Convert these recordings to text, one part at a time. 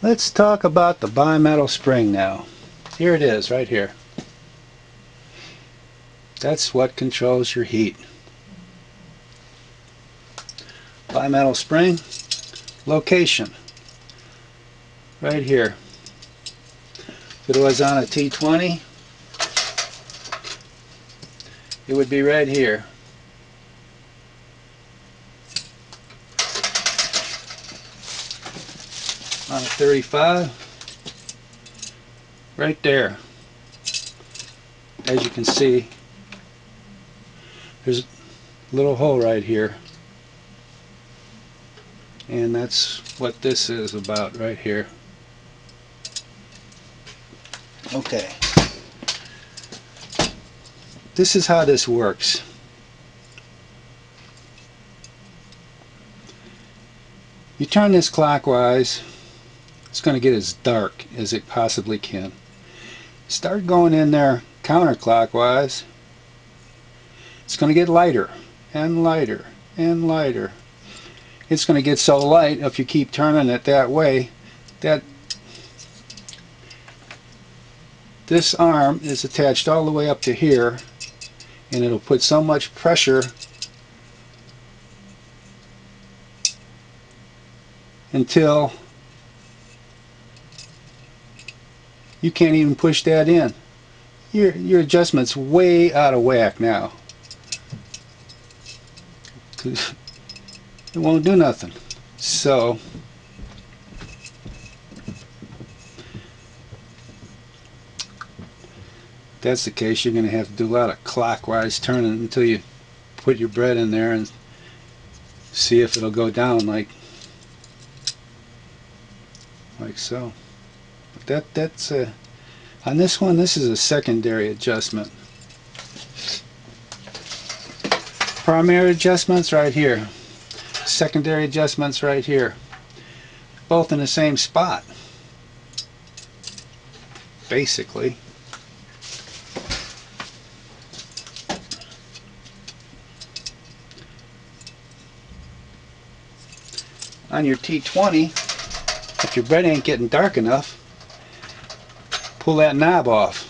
Let's talk about the bimetal spring now. Here it is, right here. That's what controls your heat. Bimetal spring, location, right here. If it was on a T20, it would be right here. On a 35, right there. As you can see, there's a little hole right here, and that's what this is about right here. Okay, this is how this works. You turn this clockwise, it's going to get as dark as it possibly can. Start going in there counterclockwise, it's going to get lighter and lighter and lighter. It's going to get so light if you keep turning it that way that this arm is attached all the way up to here, and it'll put so much pressure until you can't even push that in. Your adjustment's way out of whack now. It won't do nothing. So if that's the case, you're going to have to do a lot of clockwise turning until you put your bread in there and see if it'll go down like so. But that's on this one, this is a secondary adjustment. Primary adjustments right here, secondary adjustments right here, both in the same spot basically. On your T20, if your bread ain't getting dark enough, pull that knob off.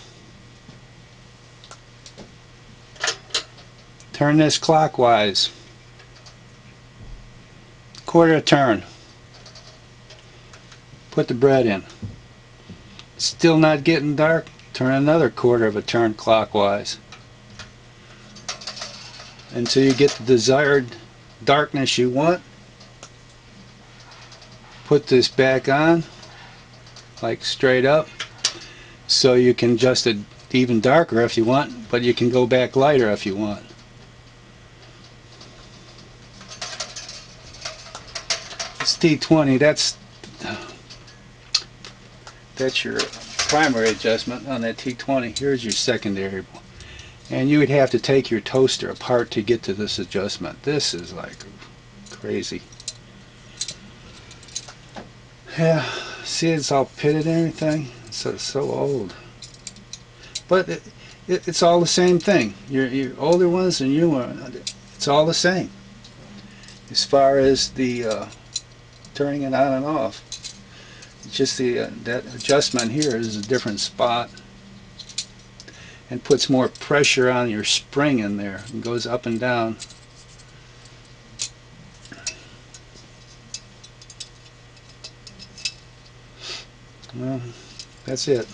Turn this clockwise. Quarter turn. Put the bread in. Still not getting dark? Turn another quarter of a turn clockwise until you get the desired darkness you want. Put this back on, like straight up, so you can adjust it even darker if you want, but you can go back lighter if you want. It's T20, that's your primary adjustment on that T20. Here's your secondary. And you would have to take your toaster apart to get to this adjustment. This is like crazy. Yeah, see, it's all pitted and everything. It's so old. But it's all the same thing. Your older ones and you it's all the same. As far as the turning it on and off. It's just that adjustment here is a different spot and puts more pressure on your spring in there and goes up and down. Well, that's it.